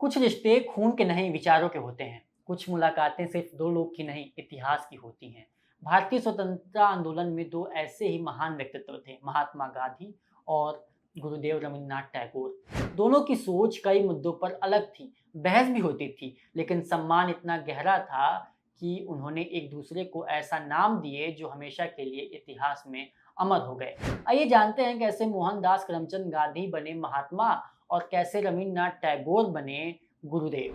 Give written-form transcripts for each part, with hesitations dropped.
कुछ रिश्ते खून के नहीं विचारों के होते हैं। कुछ मुलाकातें सिर्फ दो लोग की नहीं इतिहास की होती हैं। भारतीय स्वतंत्रता आंदोलन में दो ऐसे ही महान व्यक्तित्व थे, महात्मा गांधी और गुरुदेव रवींद्रनाथ टैगोर। दोनों की सोच कई मुद्दों पर अलग थी, बहस भी होती थी, लेकिन सम्मान इतना गहरा था कि उन्होंने एक दूसरे को ऐसा नाम दिए जो हमेशा के लिए इतिहास में अमर हो गए। आइए जानते हैं कैसे मोहनदास करमचंद गांधी बने महात्मा और कैसे रवींद्रनाथ टैगोर बने गुरुदेव।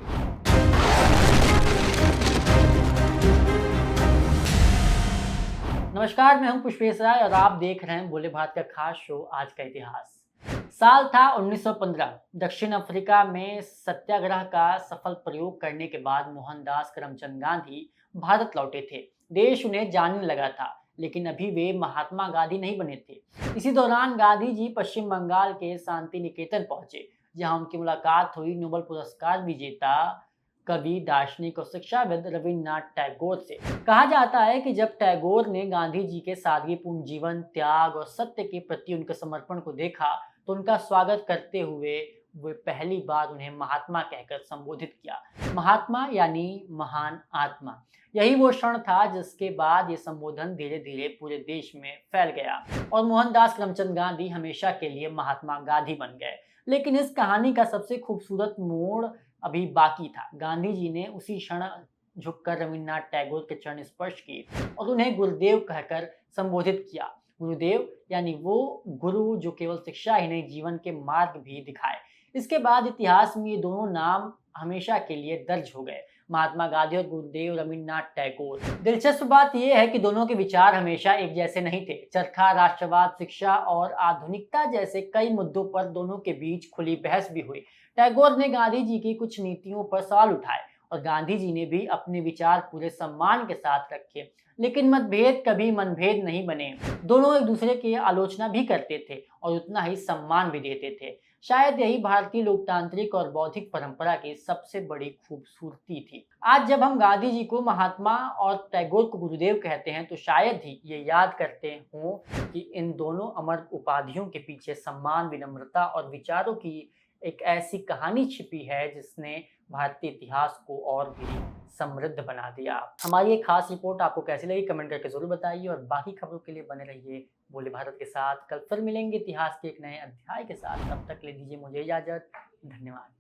नमस्कार, मैं हूं पुष्पेश राय और आप देख रहे हैं बोले भारत का खास शो आज का इतिहास। साल था 1915। दक्षिण अफ्रीका में सत्याग्रह का सफल प्रयोग करने के बाद मोहनदास करमचंद गांधी भारत लौटे थे। देश उन्हें जानने लगा था, लेकिन अभी वे महात्मा गांधी नहीं बने थे। इसी दौरान गांधी जी पश्चिम बंगाल के शांति निकेतन पहुंचे, जहां उनकी मुलाकात हुई नोबेल पुरस्कार विजेता कवि, दार्शनिक और शिक्षाविद रवींद्रनाथ टैगोर से। कहा जाता है कि जब टैगोर ने गांधी जी के सादगीपूर्ण जीवन, त्याग और सत्य के प्रति उनके समर्पण को देखा, तो उनका स्वागत करते हुए वे पहली बार उन्हें महात्मा कहकर संबोधित किया। महात्मा यानी महान आत्मा। यही वो क्षण था जिसके बाद ये संबोधन धीरे धीरे पूरे देश में फैल गया और मोहनदास करमचंद गांधी हमेशा के लिए महात्मा गांधी बन गए। लेकिन इस कहानी का सबसे खूबसूरत मोड़ अभी बाकी था। गांधी जी ने उसी क्षण झुककर रवींद्रनाथ टैगोर के चरण स्पर्श किए और उन्हें गुरुदेव कहकर संबोधित किया। गुरुदेव यानी वो गुरु जो केवल शिक्षा ही नहीं, जीवन के मार्ग भी दिखाए। इसके बाद इतिहास में ये दोनों नाम हमेशा के लिए दर्ज हो गए, महात्मा गांधी और गुरुदेव रवींद्रनाथ टैगोर। दिलचस्प बात यह है कि दोनों के विचार हमेशा एक जैसे नहीं थे। चरखा, राष्ट्रवाद, शिक्षा और आधुनिकता जैसे कई मुद्दों पर दोनों के बीच खुली बहस भी हुई। टैगोर ने गांधी जी की कुछ नीतियों पर सवाल उठाए और गांधी जी ने भी अपने विचार पूरे सम्मान के साथ रखे। लेकिन मतभेद कभी मनभेद नहीं बने। दोनों एक दूसरे की आलोचना भी करते थे और उतना ही सम्मान भी देते थे। शायद यही भारतीय लोकतांत्रिक और बौद्धिक परंपरा की सबसे बड़ी खूबसूरती थी। आज जब हम गांधी जी को महात्मा और टैगोर को गुरुदेव कहते हैं, तो शायद ही ये याद करते हों कि इन दोनों अमर उपाधियों के पीछे सम्मान, विनम्रता और विचारों की एक ऐसी कहानी छिपी है जिसने भारतीय इतिहास को और भी समृद्ध बना दिया। हमारी एक खास रिपोर्ट आपको कैसी लगी कमेंट करके जरूर बताइए और बाकी खबरों के लिए बने रहिए बोले भारत के साथ। कल फिर मिलेंगे इतिहास के एक नए अध्याय के साथ। तब तक ले दीजिए मुझे इजाजत। धन्यवाद।